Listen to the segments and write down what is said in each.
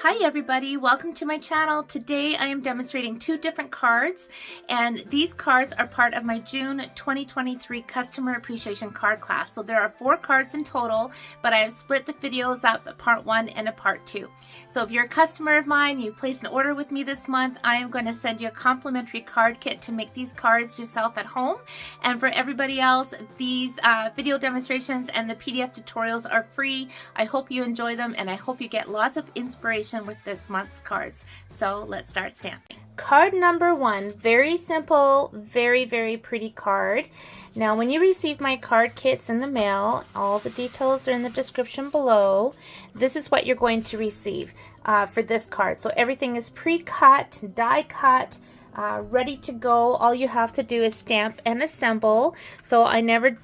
Hi everybody, welcome to my channel. Today I am demonstrating two different cards, and these cards are part of my June 2023 Customer Appreciation Card class. So there are 4 cards in total, but I have split the videos up, a part 1 and a part 2. So if you're a customer of mine, you place an order with me this month, I am going to send you a complimentary card kit to make these cards yourself at home. And for everybody else, these video demonstrations and the PDF tutorials are free. I hope you enjoy them, and I hope you get lots of inspiration with this month's cards. So let's start stamping. Card number 1, very simple, very pretty card. Now when you receive my card kits in the mail, all the details are in the description below. This is what you're going to receive for this card. So everything is pre-cut, die cut, ready to go. All you have to do is stamp and assemble. So I never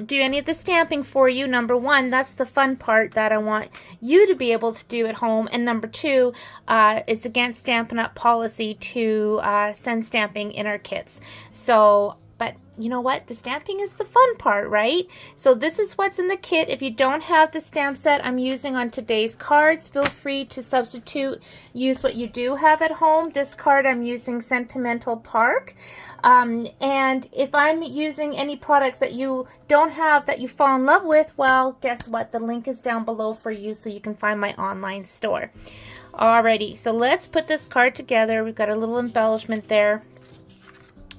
do any of the stamping for you. Number 1, that's the fun part that I want you to be able to do at home. And number 2, it's against Stampin' Up policy to send stamping in our kits. So, but you know what? The stamping is the fun part, right? So this is what's in the kit. If you don't have the stamp set I'm using on today's cards, feel free to substitute, use what you do have at home. This card I'm using Sentimental Park. And if I'm using any products that you don't have that you fall in love with, well, guess what? The link is down below for you so you can find my online store. Alrighty, so let's put this card together. We've got a little embellishment there.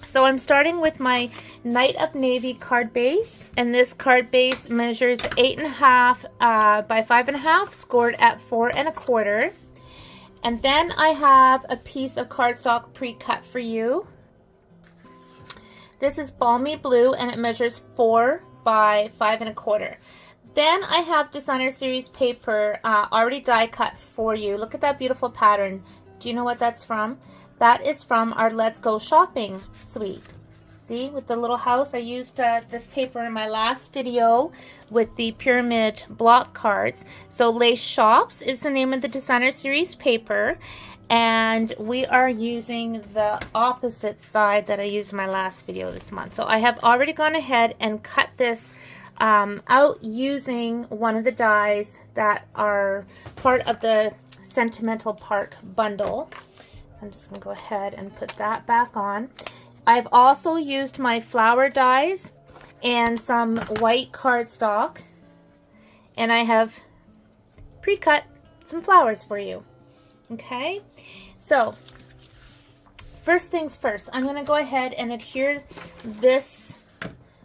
So I'm starting with my Night of Navy card base, and this card base measures 8.5 by 5.5, scored at 4 1/4. And then I have a piece of cardstock pre-cut for you. This is Balmy Blue, and it measures 4 by 5 1/4. Then I have Designer Series paper already die cut for you. Look at that beautiful pattern. Do you know what that's from? That is from our Let's Go Shopping suite. See, with the little house, I used this paper in my last video with the pyramid block cards. So Lace Shops is the name of the Designer Series paper, and we are using the opposite side that I used in my last video this month. So I have already gone ahead and cut this out using one of the dies that are part of the Sentimental Park bundle. So I'm just going to go ahead and put that back on. I've also used my flower dies and some white cardstock, and I have pre-cut some flowers for you. Okay, so first things first, I'm going to go ahead and adhere this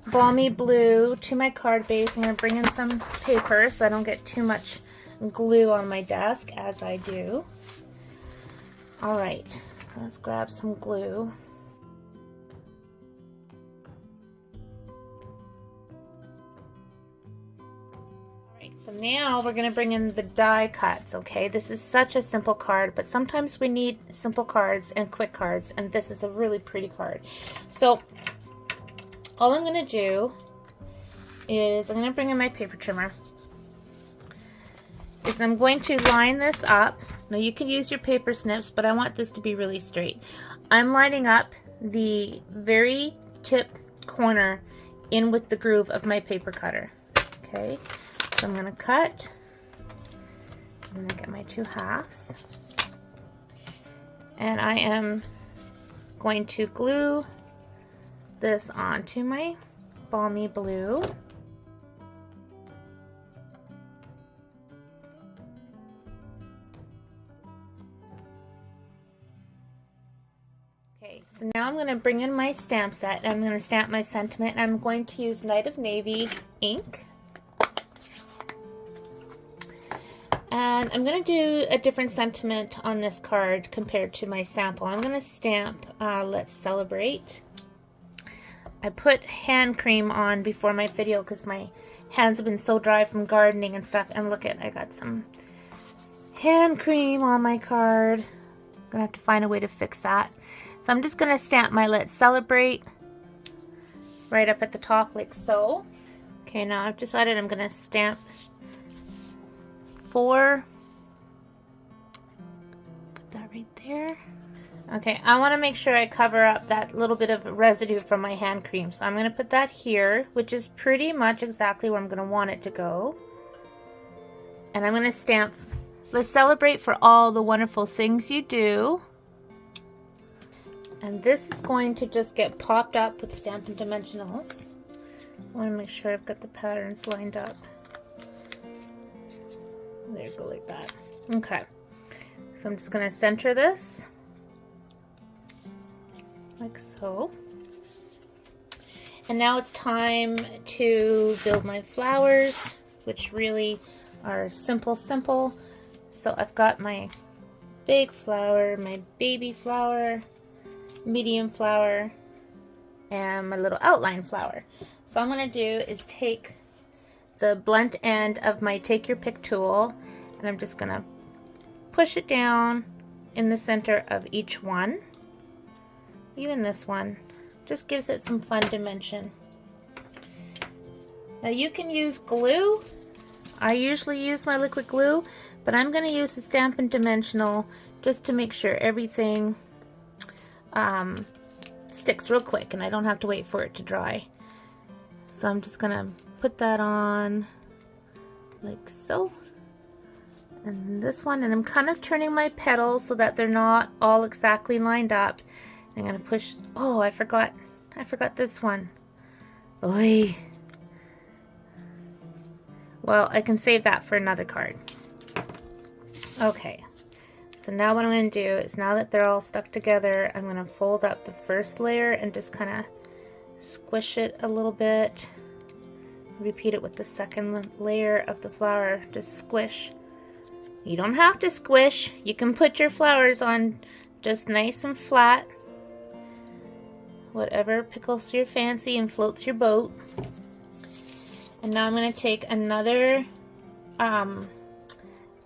Balmy Blue to my card base. I'm going to bring in some paper so I don't get too much glue on my desk as I do. Alright, let's grab some glue. Alright, so now we're going to bring in the die cuts, okay? This is such a simple card, but sometimes we need simple cards and quick cards, and this is a really pretty card. So all I'm going to do is I'm going to bring in my paper trimmer. I'm going to line this up. Now you can use your paper snips, but I want this to be really straight. I'm lining up the very tip corner in with the groove of my paper cutter. Okay, so I'm going to cut. I'm going to get my 2 halves. And I am going to glue this onto my Balmy Blue. Okay, so now I'm going to bring in my stamp set, and I'm going to stamp my sentiment, and I'm going to use Night of Navy ink. And I'm going to do a different sentiment on this card compared to my sample. I'm going to stamp Let's Celebrate. I put hand cream on before my video because my hands have been so dry from gardening and stuff. And look at, I got some hand cream on my card. I'm going to have to find a way to fix that. So I'm just going to stamp my Let's Celebrate right up at the top like so. Okay, now I've decided I'm going to stamp 4. Put that right there. Okay, I want to make sure I cover up that little bit of residue from my hand cream. So I'm going to put that here, which is pretty much exactly where I'm going to want it to go. And I'm going to stamp Let's celebrate for all the wonderful things you do. And this is going to just get popped up with Stampin' Dimensionals. I want to make sure I've got the patterns lined up. There you go, like that. Okay. So I'm just going to center this. Like so. And now it's time to build my flowers, which really are simple. So I've got my big flower, my baby flower, medium flower, and my little outline flower. So what I'm going to do is take the blunt end of my Take Your Pick tool, and I'm just going to push it down in the center of each one. Even this one just gives it some fun dimension. Now you can use glue. I usually use my liquid glue, but I'm going to use the Stampin' Dimensional just to make sure everything sticks real quick and I don't have to wait for it to dry. So I'm just going to put that on like so. And this one, and I'm kind of turning my petals so that they're not all exactly lined up. I'm going to push, oh, I forgot this one. Oy. Well, I can save that for another card. Okay, so now what I'm going to do is, now that they're all stuck together, I'm going to fold up the first layer and just kind of squish it a little bit. Repeat it with the second layer of the flower. Just squish. You don't have to squish. You can put your flowers on just nice and flat. Whatever pickles your fancy and floats your boat. And now I'm going to take another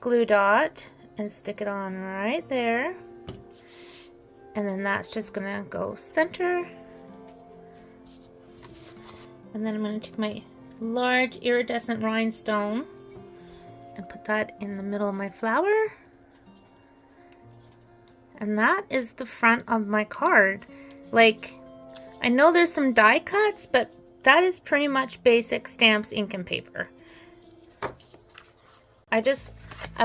glue dot and stick it on right there. And then that's just going to go center. And then I'm going to take my large iridescent rhinestone and put that in the middle of my flower. And that is the front of my card. Like, I know there's some die cuts, but that is pretty much basic stamps, ink, and paper. I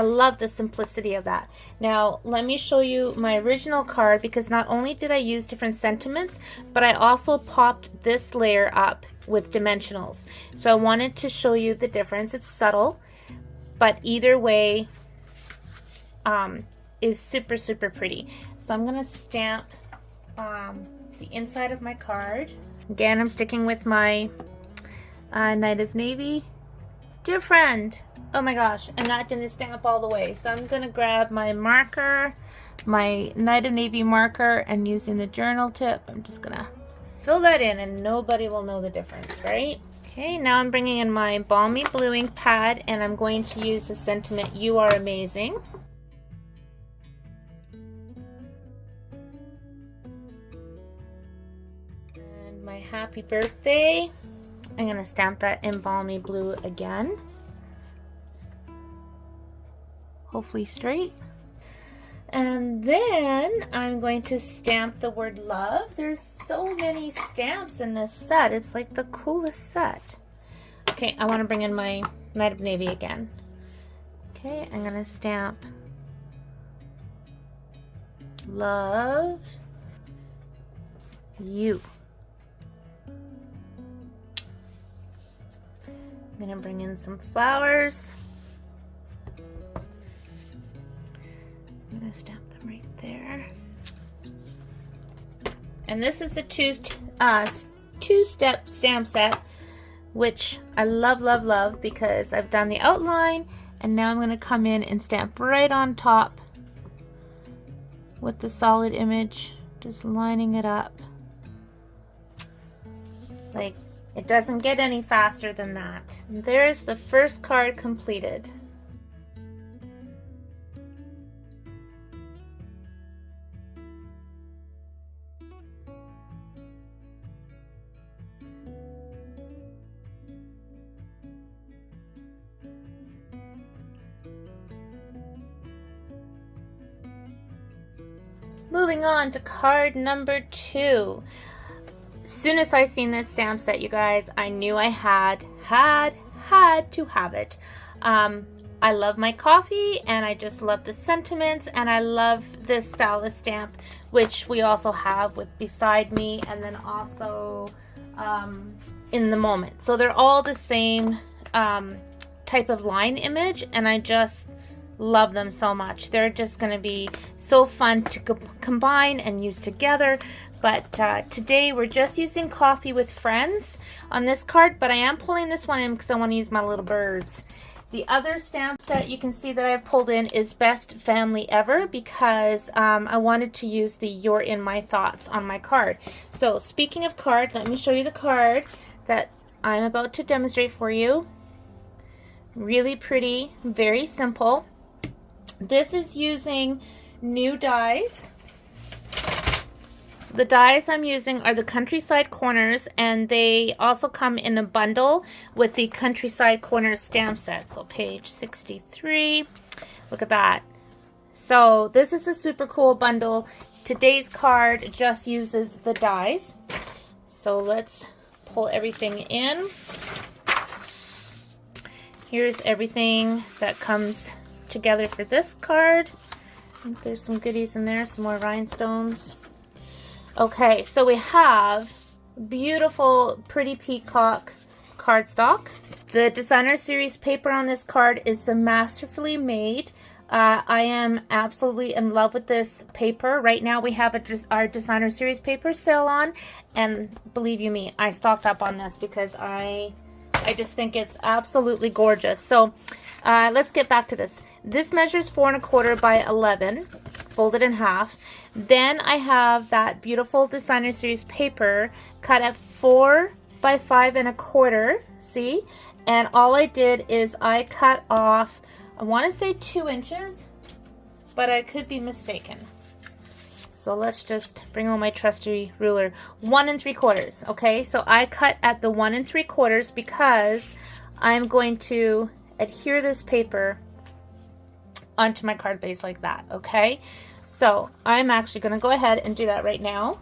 love the simplicity of that. Now, let me show you my original card, because not only did I use different sentiments, but I also popped this layer up with dimensionals. So I wanted to show you the difference. It's subtle, but either way is super pretty. So I'm going to stamp the inside of my card. Again, I'm sticking with my Night of Navy. Dear friend, oh my gosh, and that didn't stamp all the way. So I'm going to grab my marker, my Night of Navy marker, and using the journal tip, I'm just going to fill that in and nobody will know the difference, right? Okay, now I'm bringing in my Balmy Blue ink pad and I'm going to use the sentiment, "You are amazing." And my happy birthday, I'm going to stamp that in Balmy Blue again. Hopefully straight. And then I'm going to stamp the word love. There's so many stamps in this set. It's like the coolest set. Okay, I want to bring in my Night of Navy again. Okay, I'm going to stamp love you. I'm going to bring in some flowers. I'm going to stamp them right there. And this is a two-step stamp set, which I love because I've done the outline and now I'm going to come in and stamp right on top with the solid image, just lining it up. Like, it doesn't get any faster than that. And there's the first card completed. Moving on to card number 2. As soon as I seen this stamp set, you guys, I knew I had to have it. I I love my coffee, and I just love the sentiments, and I love this stylus stamp, which we also have with Beside Me, and then also In the Moment. So they're all the same type of line image, and I just love them so much. They're just going to be so fun to combine and use together. But today we're just using Coffee with Friends on this card, but I am pulling this one in because I want to use my little birds. The other stamp set you can see that I've pulled in is Best Family Ever, because I wanted to use the You're in My Thoughts on my card. So speaking of card, let me show you the card that I'm about to demonstrate for you. Really pretty, very simple. This is using new dies. So the dies I'm using are the Countryside Corners, and they also come in a bundle with the Countryside Corners stamp set. So page 63, look at that. So this is a super cool bundle. Today's card just uses the dies. So let's pull everything in. Here's everything that comes together for this card. I think there's some goodies in there, some more rhinestones. Okay, so we have beautiful, pretty peacock cardstock. The designer series paper on this card is masterfully made. I am absolutely in love with this paper. Right now we have our designer series paper sale on, and believe you me, I stocked up on this because I just think it's absolutely gorgeous. So let's get back to this. This measures 4 1/4 by 11, folded in half. Then I have that beautiful designer series paper cut at 4 by 5 1/4. See? And all I did is I cut off, I want to say 2 inches, but I could be mistaken. So let's just bring on my trusty ruler. 1 3/4. Okay, so I cut at the 1 3/4 because I'm going to adhere this paper onto my card base like that. Okay, so I'm actually going to go ahead and do that right now.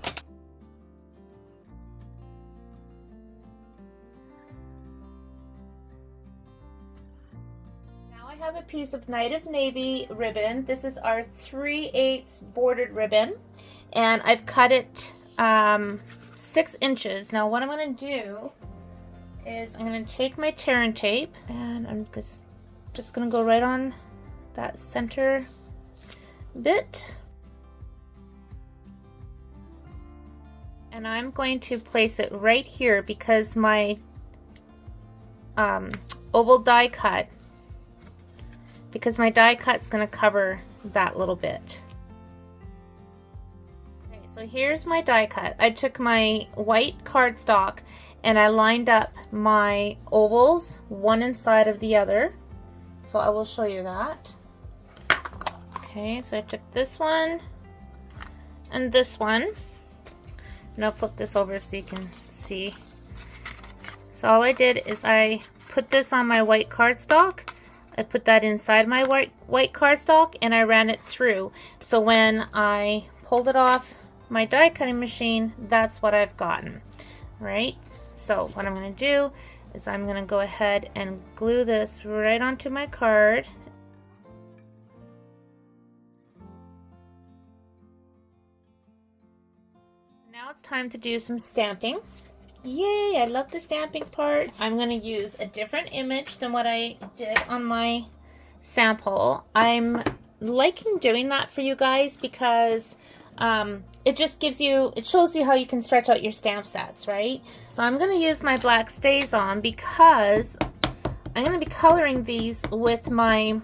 Now I have a piece of Night of Navy ribbon. This is our 3/8 bordered ribbon, and I've cut it 6 inches. Now what I'm going to do is I'm going to take my tear and tape, and I'm just going to go right on that center bit, and I'm going to place it right here because my oval die cut, because my die cut's going to cover that little bit. Okay, so here's my die cut. I took my white cardstock and I lined up my ovals one inside of the other. So I will show you that. Okay, so I took this one and this one, and I'll flip this over so you can see. So all I did is I put this on my white cardstock, I put that inside my white cardstock, and I ran it through. So when I pulled it off my die cutting machine, that's what I've gotten, right? So what I'm going to do is I'm going to go ahead and glue this right onto my card. Now it's time to do some stamping. Yay, I love the stamping part. I'm going to use a different image than what I did on my sample. I'm liking doing that for you guys because it just gives you, it shows you how you can stretch out your stamp sets, right? So I'm going to use my black stays on because I'm going to be coloring these with my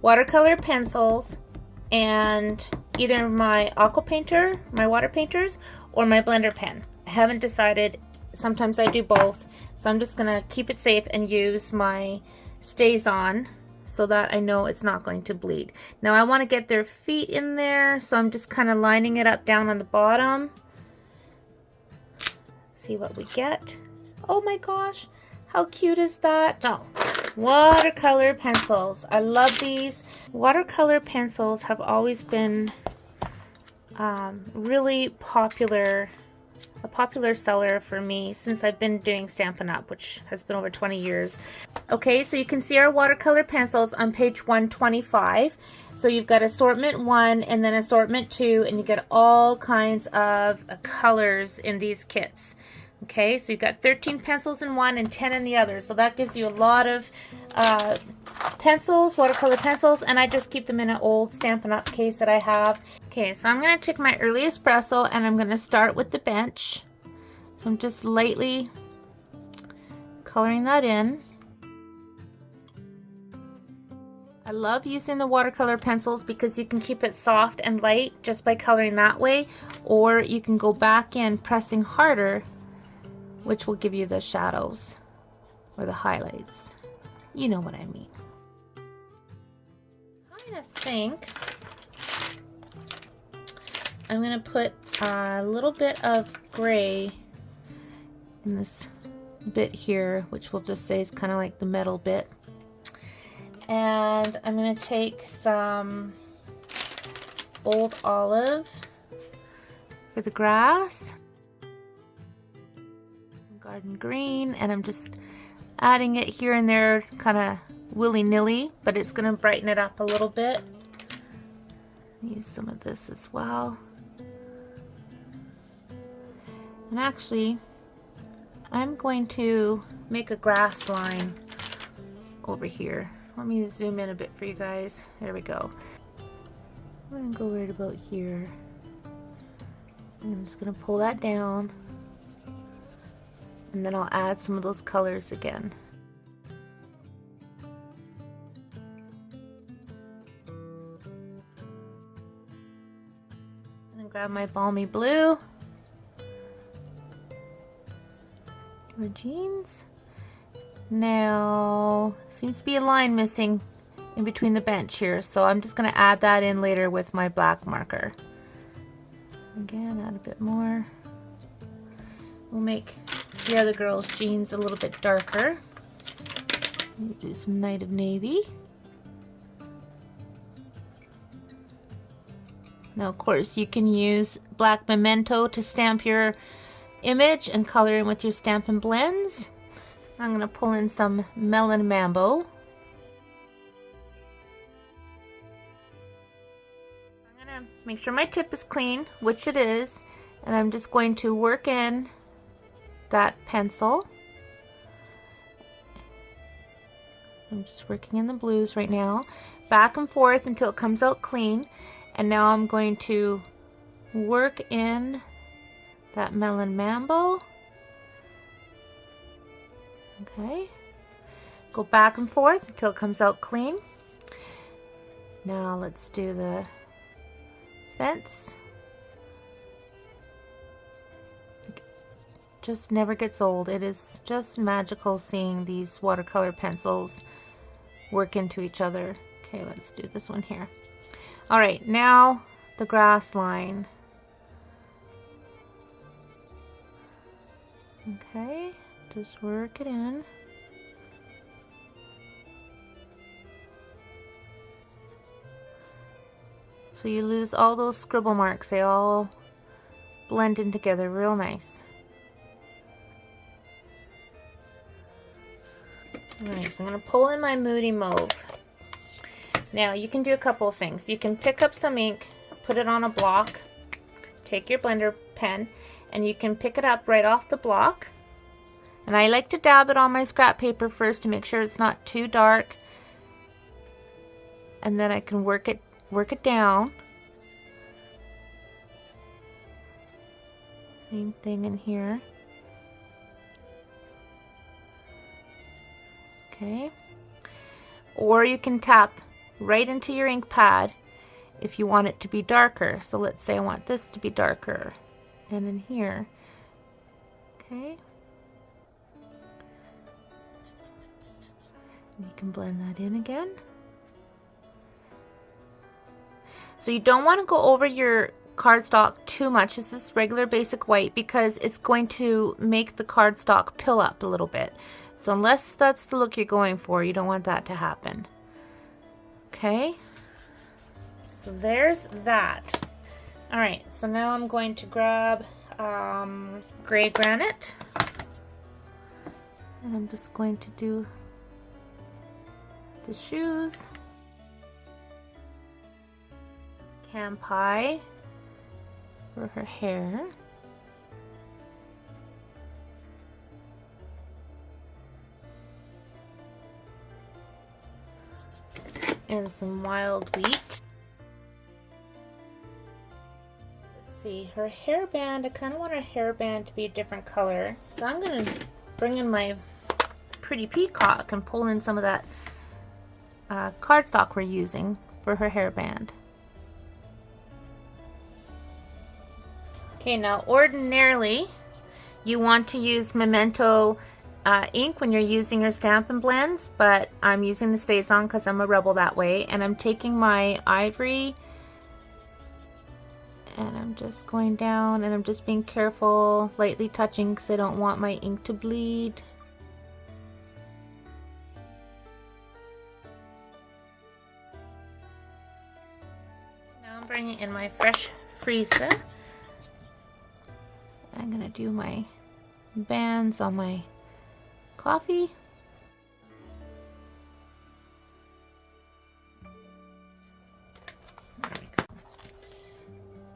watercolor pencils and either my aqua painter, my water painters, or my blender pen. I haven't decided. Sometimes I do both, so I'm just gonna keep it safe and use my stays on so that I know it's not going to bleed. Now I want to get their feet in there, so I'm just kind of lining it up down on the bottom. See what we get. Oh my gosh, how cute is that? So, watercolor pencils. I love these. Watercolor pencils have always been really popular a popular seller for me since I've been doing Stampin' Up, which has been over 20 years. Okay, so you can see our watercolor pencils on page 125. So you've got assortment 1 and then assortment 2, and you get all kinds of colors in these kits. Okay, so you've got 13 pencils in one and 10 in the other. So that gives you a lot of pencils, watercolor pencils, and I just keep them in an old Stampin' Up case that I have. Okay, so I'm going to take my early espresso and I'm going to start with the bench. So I'm just lightly coloring that in. I love using the watercolor pencils because you can keep it soft and light just by coloring that way, or you can go back in pressing harder, which will give you the shadows or the highlights. You know what I mean. I kind of think I'm going to put a little bit of gray in this bit here, which we'll just say is kind of like the metal bit. And I'm going to take some old olive for the grass, garden green, and I'm just adding it here and there kind of willy-nilly, but it's going to brighten it up a little bit. Use some of this as well. And actually, I'm going to make a grass line over here. Let me zoom in a bit for you guys. There we go. I'm going to go right about here. I'm just going to pull that down. And then I'll add some of those colors again. And then grab my balmy blue. My jeans. Now, seems to be a line missing in between the bench here, so I'm just going to add that in later with my black marker. Again, add a bit more. We'll make the other girl's jeans a little bit darker. We'll do some Night of Navy. Now, of course, you can use black memento to stamp your image and color in with your Stampin' Blends. I'm going to pull in some Melon Mambo. I'm going to make sure my tip is clean, which it is, and I'm just going to work in that pencil. I'm just working in the blues right now, back and forth until it comes out clean. And now I'm going to work in that Melon Mambo. Okay, go back and forth until it comes out clean. Now let's do the fence. Just never gets old. It is just magical seeing these watercolor pencils work into each other. Okay, let's do this one here. All right, now the grass line. Okay, just work it in. So you lose all those scribble marks. They all blend in together real nice. Alright, so I'm going to pull in my Moody Mauve. Now you can do a couple of things. You can pick up some ink, put it on a block, take your blender pen, and you can pick it up right off the block. And I like to dab it on my scrap paper first to make sure it's not too dark. And then I can work it down. Same thing in here. Okay. Or you can tap right into your ink pad if you want it to be darker. So let's say I want this to be darker. And in here. Okay. And you can blend that in again. So you don't want to go over your cardstock too much. This is regular basic white because it's going to make the cardstock pill up a little bit. So unless that's the look you're going for, you don't want that to happen. Okay, so there's that. All right, so now I'm going to grab gray granite. And I'm just going to do the shoes. Cam pie for her hair. And some wild wheat. Let's see, her hairband, I kind of want her hairband to be a different color. So I'm going to bring in my pretty peacock and pull in some of that cardstock we're using for her hairband. Okay, now ordinarily you want to use Memento ink when you're using your Stampin' Blends, but I'm using the StazOn because I'm a rebel that way, and I'm taking my ivory and I'm just going down and I'm just being careful, lightly touching because I don't want my ink to bleed. Now I'm bringing in my fresh freezer. I'm gonna do my bands on my coffee. There we go.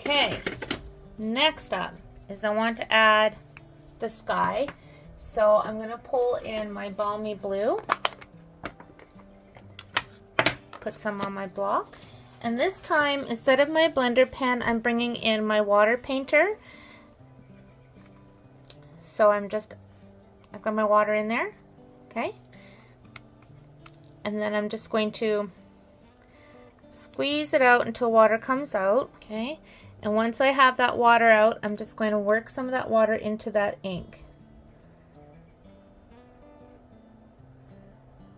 Okay, next up is I want to add the sky. So I'm gonna pull in my balmy blue, put some on my block, and this time instead of my blender pen, I'm bringing in my water painter. So I've got my water in there, okay? And then I'm just going to squeeze it out until water comes out, okay? And once I have that water out, I'm just going to work some of that water into that ink.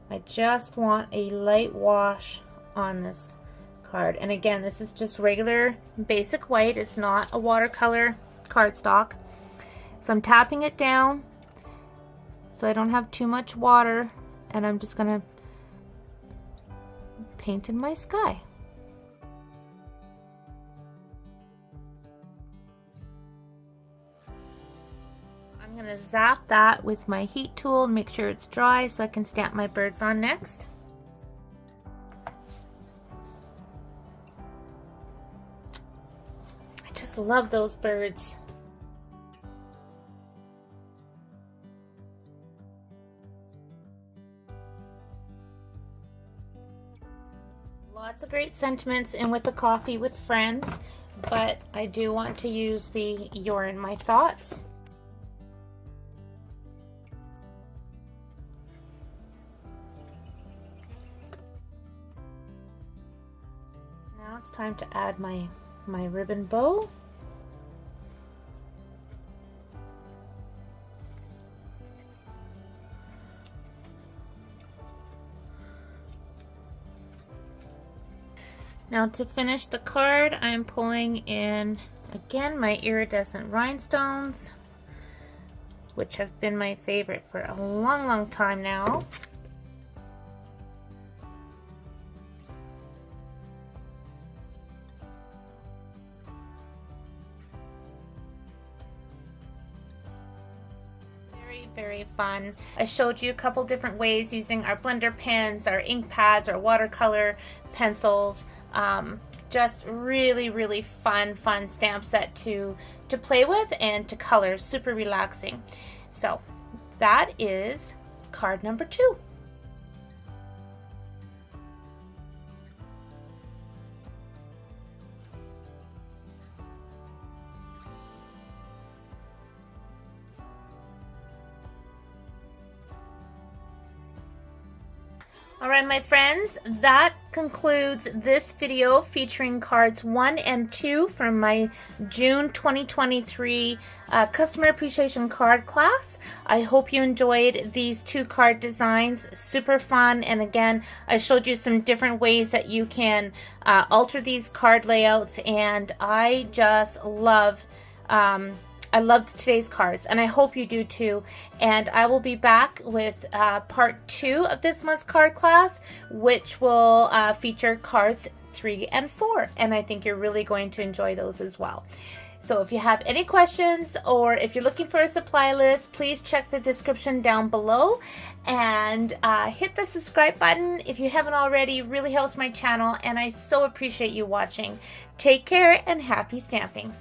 I just want a light wash on this card. And again, this is just regular basic white. It's not a watercolor cardstock. So I'm tapping it down so I don't have too much water, and I'm just gonna paint in my sky. I'm gonna zap that with my heat tool and make sure it's dry so I can stamp my birds on next. I just love those birds. Lots of great sentiments in with the coffee with friends, but I do want to use the You're in My Thoughts. Now it's time to add my ribbon bow. Now to finish the card, I'm pulling in, again, my iridescent rhinestones, which have been my favorite for a long, long time now. Very fun. I showed you a couple different ways using our blender pens, our ink pads, our watercolor pencils. Just really fun stamp set to play with and to color. Super relaxing. So that is card number 2. Alright my friends, that concludes this video featuring cards 1 and 2 from my June 2023 Customer Appreciation Card class. I hope you enjoyed these 2 card designs. Super fun, and again, I showed you some different ways that you can alter these card layouts, and I just love I loved today's cards, and I hope you do too. And I will be back with part 2 of this month's card class, which will feature cards 3 and 4. And I think you're really going to enjoy those as well. So if you have any questions or if you're looking for a supply list, please check the description down below and hit the subscribe button if you haven't already. It really helps my channel and I so appreciate you watching. Take care and happy stamping.